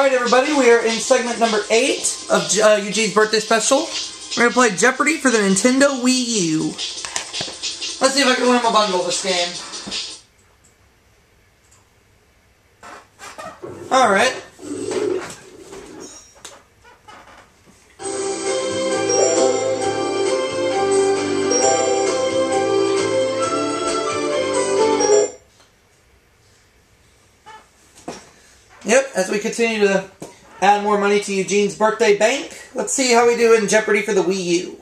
Alright everybody, we are in segment number 8 of Eugene's birthday special. We're going to play Jeopardy for the Nintendo Wii U. Let's see if I can win him a bundle this game. Alright. Yep, as we continue to add more money to Eugene's birthday bank, let's see how we do in Jeopardy for the Wii U.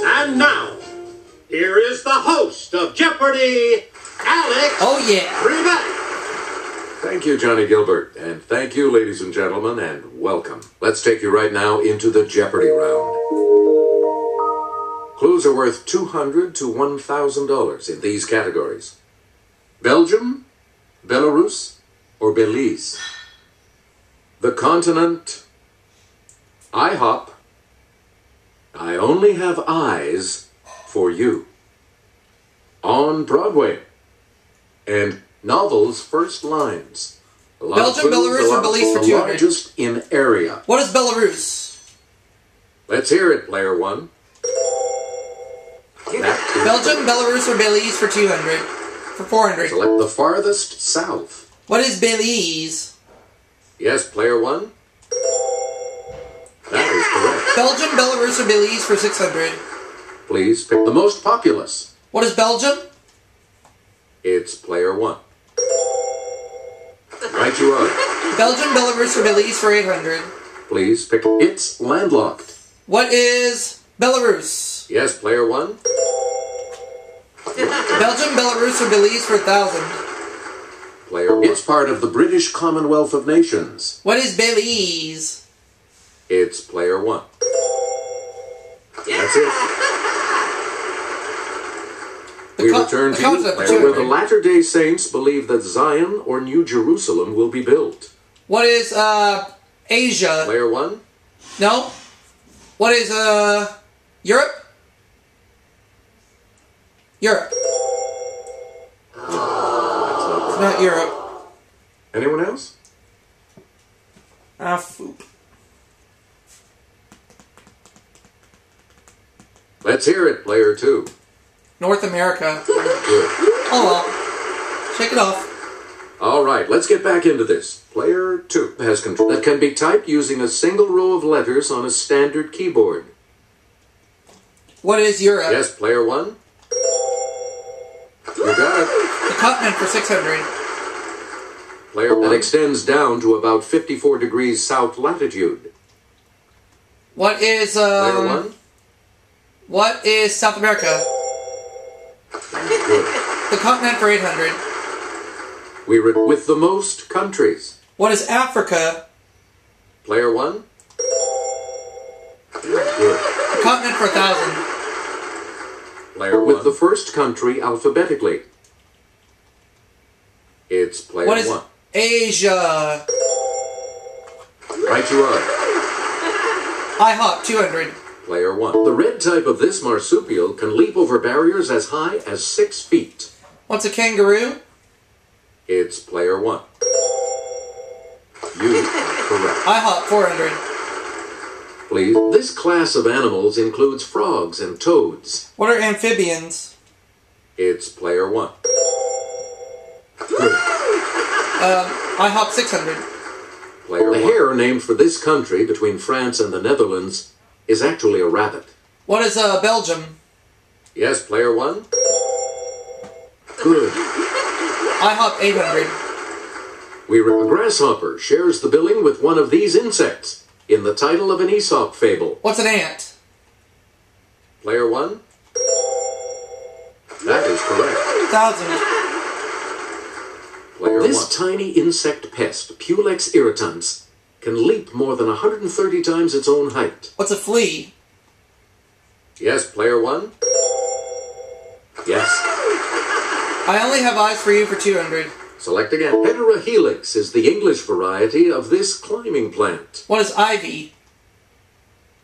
And now, here is the host of Jeopardy, Alex. Oh yeah. Rivet. Thank you, Johnny Gilbert, and thank you, ladies and gentlemen, and welcome. Let's take you right now into the Jeopardy round. Clues are worth $200 to $1,000 in these categories: Belgium, Belarus, or Belize. The continent, IHOP. I only have eyes for you. On Broadway. And novels' first lines. Belgium, Belarus, or Belize for 200. Largest in area. What is Belarus? Let's hear it, player one. Belgium, Belarus, or Belize for 200. For 400. Select the farthest south. What is Belize? Yes, player one. That is correct. Belgium, Belarus, or Belize for 600. Please pick the most populous. What is Belgium? It's player one. Right you are. Belgium, Belarus, or Belize for 800. Please pick it's landlocked. What is Belarus? Yes, player one. Belgium, Belarus, or Belize for 1,000. Player one. It's part of the British Commonwealth of Nations. What is Belize? It's player one. That's it. We return to you, player, where the Latter-day Saints believe that Zion or New Jerusalem will be built. What is, Asia? Player one. No? What is, Europe? Europe. It's not Europe. Anyone else? Ah, foop. Let's hear it, player two. North America. Good. Oh well. Shake it off. All right, let's get back into this. Player two has control that can be typed using a single row of letters on a standard keyboard. What is Europe? Yes, player one. You got it. The continent for 600. Player one. That extends down to about 54 degrees south latitude. What is, Player one. What is South America? Good. The continent for 800. We read with the most countries. What is Africa? Player one. Good. The continent for 1,000. Player with the first country alphabetically. It's player What is one. Asia? Right you are. IHOP 200. Player one. The red type of this marsupial can leap over barriers as high as 6 feet. What's a kangaroo? It's player one. You correct. IHOP 400. Please. This class of animals includes frogs and toads. What are amphibians? It's player one. Good. IHOP 600. Player the hare named for this country between France and the Netherlands is actually a rabbit. What is Belgium? Yes, player one. Good. IHOP 800. A grasshopper shares the billing with one of these insects in the title of an Aesop fable. What's an ant? Player 1? That is correct. 1,000. Player this 1. Tiny insect pest, Pulex irritans, can leap more than 130 times its own height. What's a flea? Yes, player 1? Yes. I only have eyes for you for 200. Select again. Heterohelix is the English variety of this climbing plant. What is ivy?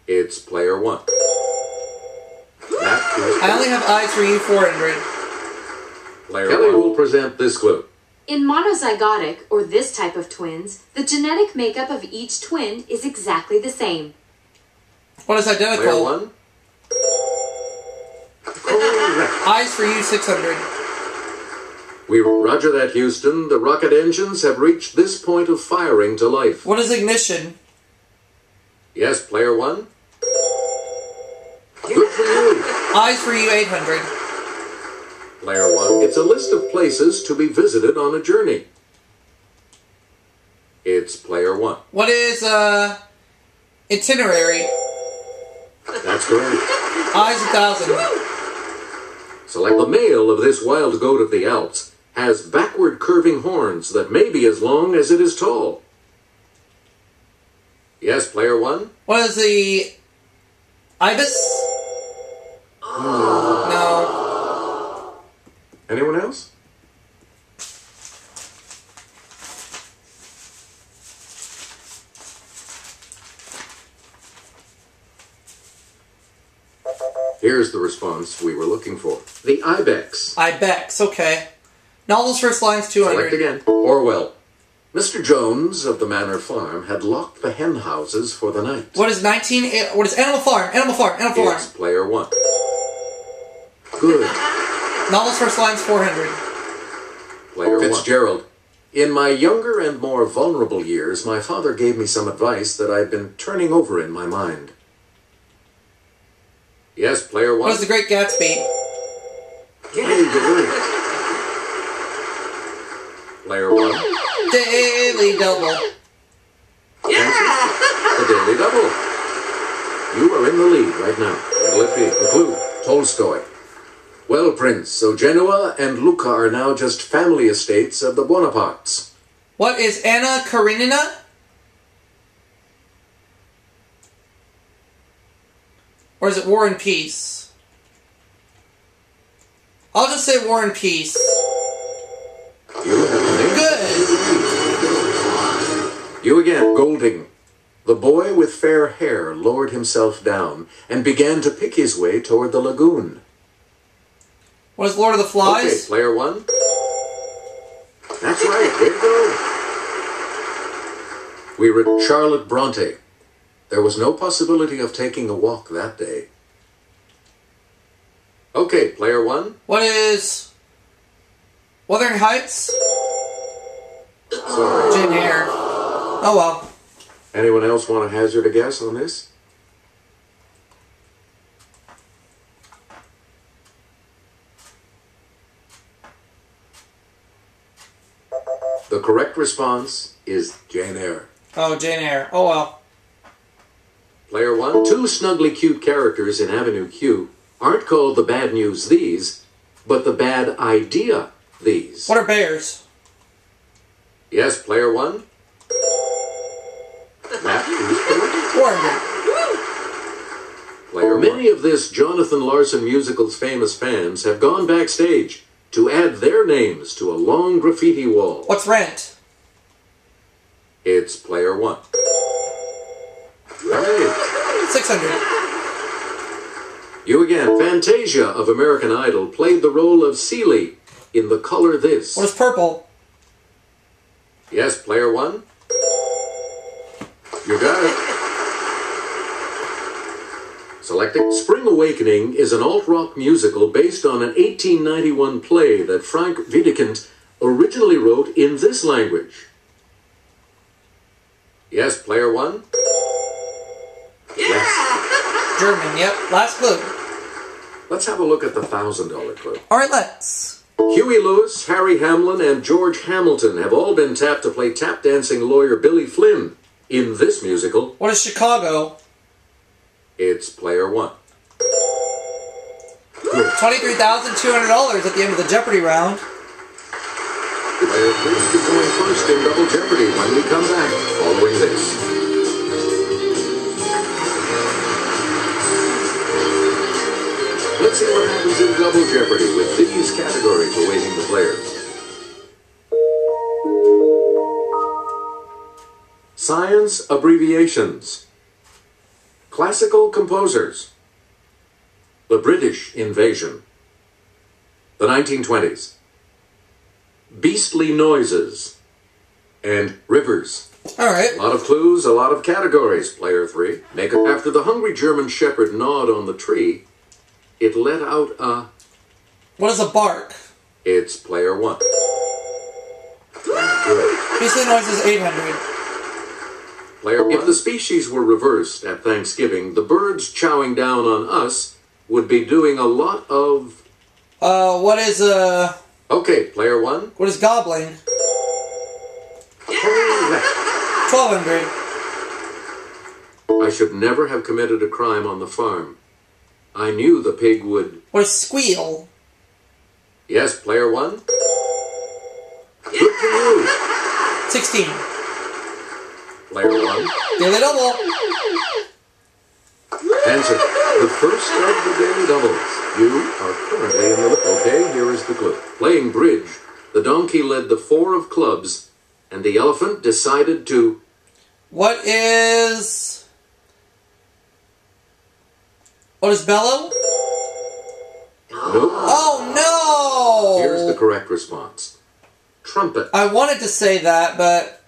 It's player 1. I only have eyes for you 400. Player Kelly 1 will present this clue. In monozygotic, or this type of twins, the genetic makeup of each twin is exactly the same. What is identical? Player 1? Correct. Eyes for you 600. Roger that, Houston. The rocket engines have reached this point of firing to life. What is ignition? Yes, player 1? Good for you. Eyes for you 800. Player 1. It's a list of places to be visited on a journey. It's player 1. What is itinerary? That's correct. Eyes 1,000. Select the male of this wild goat of the Alps has backward curving horns that may be as long as it is tall. Yes, player 1? What is the ibis? No. Anyone else? Here's the response we were looking for. The ibex. Ibex, okay. Novel's first line's 200. Select again. Orwell. Mr. Jones of the Manor Farm had locked the hen houses for the night. What is What is Animal Farm? Animal Farm. Animal Farm. It's player 1. Good. Novel's first line's 400. Player Fitzgerald. 1. In my younger and more vulnerable years, my father gave me some advice that I've been turning over in my mind. Yes, player 1. What is The Great Gatsby? Player 1. Daily Double. The Daily Double. You are in the lead right now. What'll it be? The clue. Tolstoy. Well, Prince, so Genoa and Lucca are now just family estates of the Bonapartes. What is Anna Karenina? Or is it War and Peace? I'll just say War and Peace. You have the name. Good. You again. Golding. The boy with fair hair lowered himself down and began to pick his way toward the lagoon. What is Lord of the Flies? Okay, player 1. That's right. Way to go. We read Charlotte Bronte. There was no possibility of taking a walk that day. Okay, player 1. What is Wuthering Heights? Sorry. Jane Eyre. Oh well. Anyone else want to hazard a guess on this? The correct response is Jane Eyre. Oh, Jane Eyre. Oh well. Player 1. 2 snugly cute characters in Avenue Q aren't called the bad news these, but the bad idea these. What are bears? Yes, player 1. That is correct. 400. Player 1. Many of this Jonathan Larson musical's famous fans have gone backstage to add their names to a long graffiti wall. What's Rent? It's player 1. Right. 600. You again. Fantasia of American Idol played the role of Celie in The Color This. What is purple? Yes, player 1. You got it. Selecting. Spring Awakening is an alt-rock musical based on an 1891 play that Frank Wiedekind originally wrote in this language. Yes, player 1. Yes. German, yep. Last clue. Let's have a look at the $1,000 clue. Alright, let's. Huey Lewis, Harry Hamlin, and George Hamilton have all been tapped to play tap dancing lawyer Billy Flynn in this musical. What is Chicago? It's player one. $23,200 at the end of the Jeopardy round. Player three will be going first in Double Jeopardy when we come back following this. Let's see what happens in Double Jeopardy with these categories awaiting the players. Science abbreviations. Classical composers. The British invasion. The 1920s. Beastly noises. And rivers. Alright. A lot of clues, a lot of categories, player three. Make it after the hungry German shepherd gnawed on the tree, it let out a... What is a bark? It's player one. Good. Beastly noise is 800. Player one. If the species were reversed at Thanksgiving, the birds chowing down on us would be doing a lot of... What is, Okay, player one. What is gobbling? 1200. I should never have committed a crime on the farm. I knew the pig would... What is squeal? Yes, player one. Good for you. 16. Player one. Daily double. Answer. The first of the daily doubles. You are currently in the... Okay, here is the clue. Playing bridge, the donkey led the four of clubs, and the elephant decided to... What is bellow? Nope. Oh no! Here's the correct response. Trumpet. I wanted to say that, but...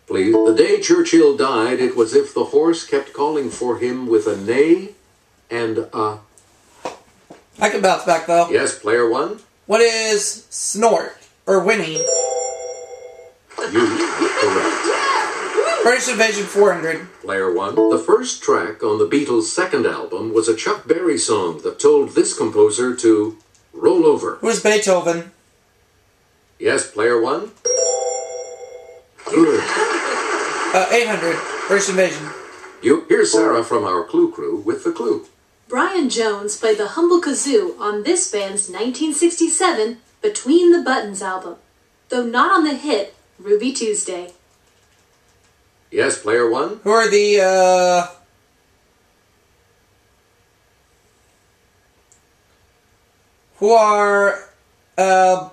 Please. The day Churchill died, it was if the horse kept calling for him with a neigh and a... I can bounce back, though. Yes, player one. What is snort? Or whinny? You correct. British Invasion 400. Player one. The first track on the Beatles' second album was a Chuck Berry song that told this composer to roll over. Who is Beethoven? Yes, player one. Good. 800. British Invasion. Here's Sarah from our Clue Crew with the clue. Brian Jones played the humble kazoo on this band's 1967 Between the Buttons album, though not on the hit Ruby Tuesday. Yes, player one. Who are the, Who are, animals?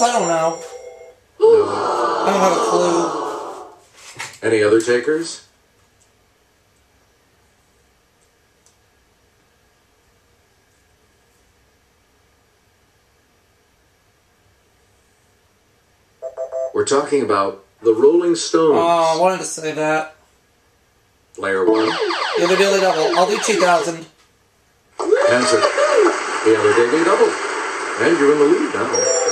I don't know. No. I don't have a clue. Any other takers? We're talking about the Rolling Stones. Oh, I wanted to say that. Player one. The other daily double. I'll do 2000. Answer. The other daily double. And you're in the lead now.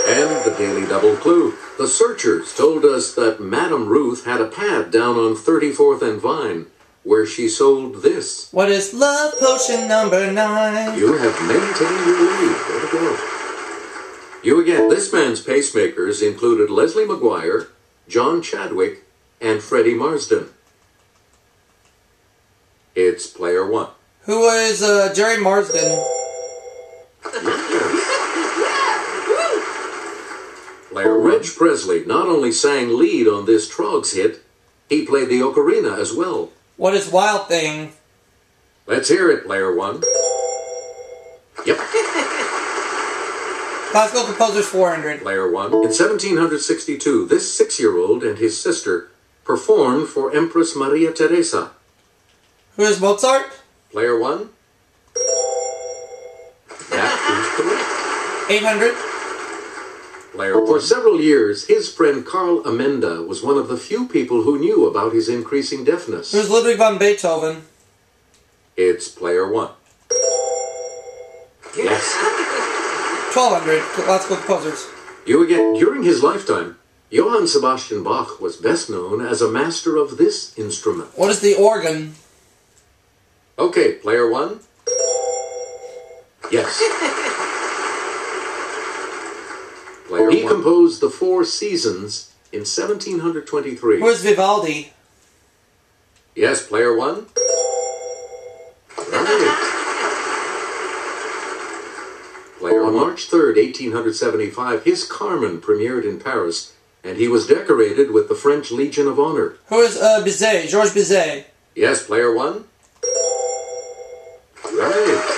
And the daily double clue. The searchers told us that Madame Ruth had a pad down on 34th and Vine, where she sold this. What is love potion number 9? You have maintained your lead. Way to go. You again. This man's pacemakers included Leslie McGuire, John Chadwick, and Freddie Marsden. It's player one. Who is Jerry Marsden? Player Reg Presley not only sang lead on this Trogs hit, he played the ocarina as well. What is Wild Thing? Let's hear it, player one. Yep. Classical Composers 400. Player one. In 1762, this 6-year-old and his sister performed for Empress Maria Teresa. Who is Mozart? Player one. That is correct. 800. Player one. For several years, his friend Carl Amenda was one of the few people who knew about his increasing deafness. Who's Ludwig van Beethoven? It's player one. Yes. 1200. Classical Composers. You again. During his lifetime, Johann Sebastian Bach was best known as a master of this instrument. What is the organ? Okay, player one. Yes. He composed the Four Seasons in 1723. Who is Vivaldi? Yes, player one. Right. Player on March 3rd, 1875, his Carmen premiered in Paris, and he was decorated with the French Legion of Honor. Who is Bizet? Georges Bizet. Yes, player one. Right.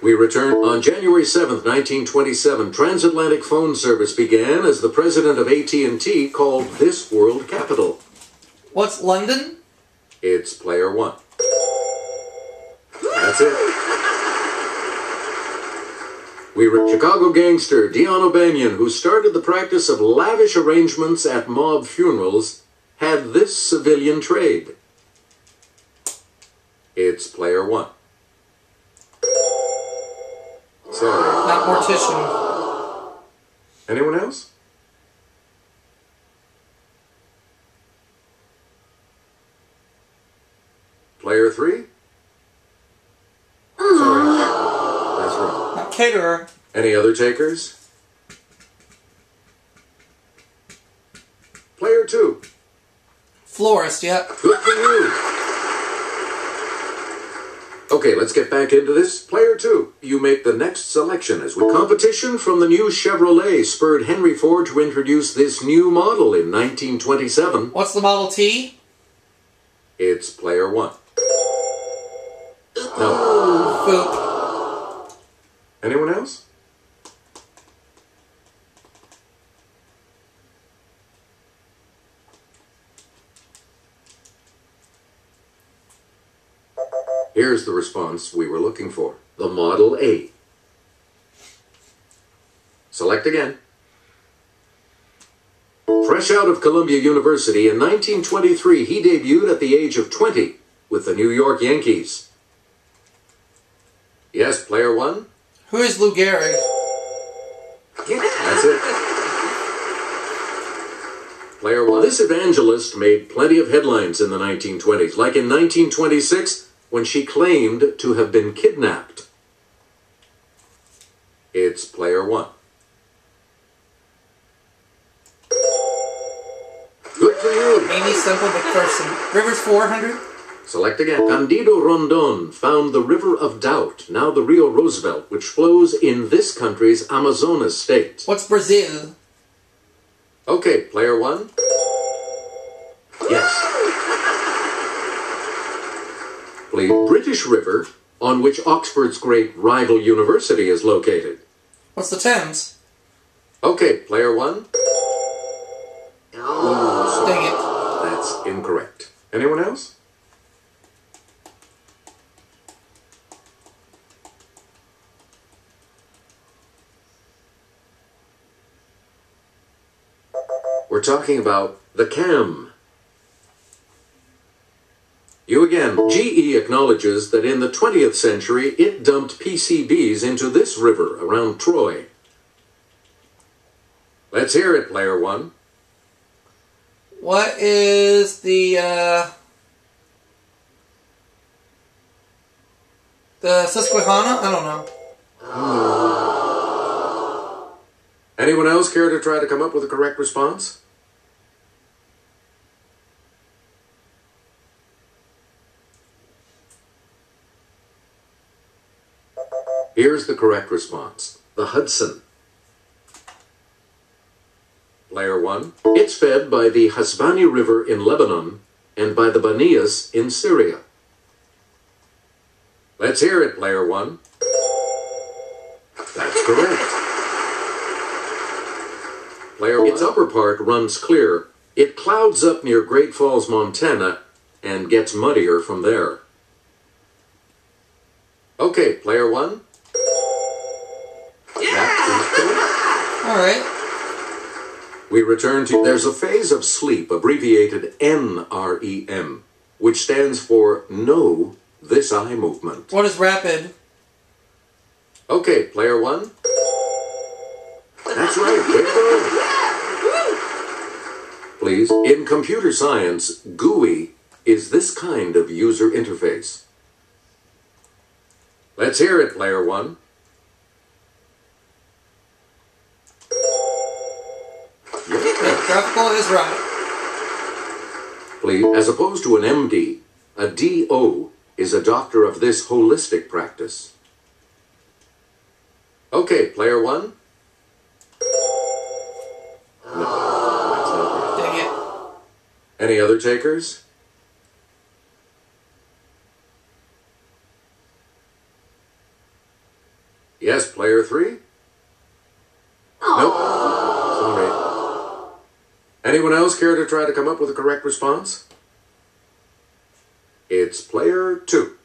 We return on January 7th, 1927. Transatlantic phone service began as the president of AT&T called this world capital. What's London? It's player one. That's it. Chicago gangster Dion O'Banion, who started the practice of lavish arrangements at mob funerals, had this civilian trade. It's player one. Sorry. Not mortician. Anyone else? Player three? Sorry. That's wrong. Not caterer. Any other takers? Player two. Florist, yeah. Good for you. Okay, let's get back into this. Player two, you make the next selection as we competition from the new Chevrolet spurred Henry Ford to introduce this new model in 1927. What's the Model T? It's player one. No. Boop. Anyone else? Here's the response we were looking for. The Model A. Select again. Fresh out of Columbia University in 1923, he debuted at the age of 20 with the New York Yankees. Yes, player one? Who is Lou Gehrig? That's it. Player one. This evangelist made plenty of headlines in the 1920s, like in 1926, when she claimed to have been kidnapped. It's player one. Good for you. Amy Semple McPherson. Rivers 400? Select again. Candido Rondon found the River of Doubt, now the Rio Roosevelt, which flows in this country's Amazonas state. What's Brazil? Okay, player one. Yes. Please. British River, on which Oxford's great rival university is located. What's the Thames? Okay, player one. Dang it. That's incorrect. Anyone else? We're talking about the CAM. You again. GE acknowledges that in the 20th century, it dumped PCBs into this river around Troy. Let's hear it, player one. What is the Susquehanna? I don't know. Anyone else care to try to come up with a correct response? Here's the correct response. The Hudson. Player one. It's fed by the Hasbani River in Lebanon and by the Banias in Syria. Let's hear it, player one. That's correct. Player one. Its upper part runs clear. It clouds up near Great Falls, Montana, and gets muddier from there. Okay, player one. All right. We return to, there's a phase of sleep, abbreviated NREM, which stands for Know This Eye Movement. What is rapid? Okay, player one. That's right, way to go. Please, in computer science, GUI is this kind of user interface. Let's hear it, player one. Graphical is right. Please, as opposed to an MD, a DO is a doctor of this holistic practice. Okay, player one. No, that's not right. Dang it. Any other takers? Yes, player three? Nope. Sorry. Anyone else care to try to come up with a correct response? It's player two.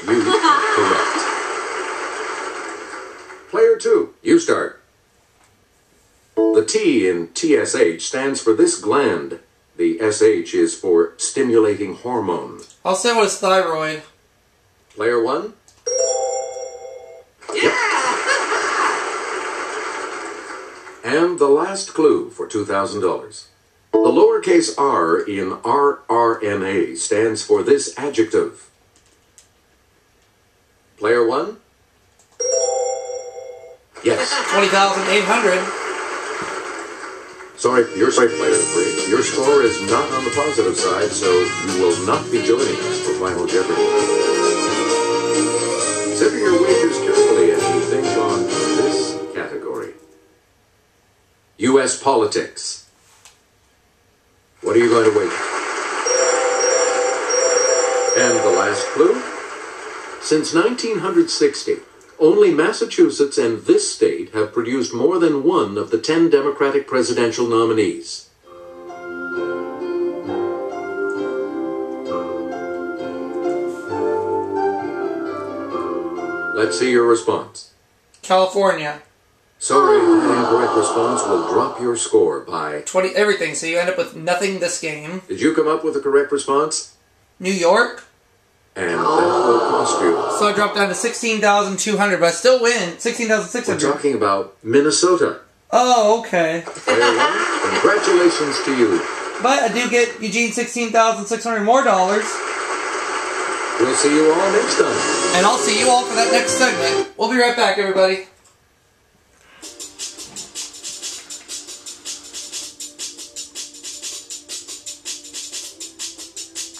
You correct. Player two, you start. The T in TSH stands for this gland. The SH is for stimulating hormone. I'll say it was thyroid. Player one? Yep. And the last clue for $2,000. The lowercase r in rRNA stands for this adjective. Player one? Yes. 20,800. Sorry, you're right, player three. Your score is not on the positive side, so you will not be joining us for Final Jeopardy. Consider your wagers carefully as you think on this category. U.S. politics. What are you going to wager? And the last clue? Since 1960, only Massachusetts and this state have produced more than one of the 10 Democratic presidential nominees. Let's see your response. California. Sorry, the incorrect response will drop your score by 20, everything, so you end up with nothing this game. Did you come up with the correct response? New York. And that will cost you. So I dropped down to 16,200, but I still win. 16,600. We're talking about Minnesota. Oh, okay. Player one, congratulations to you. But I do get Eugene 16,600 more dollars. We'll see you all next time. And I'll see you all for that next segment. We'll be right back, everybody.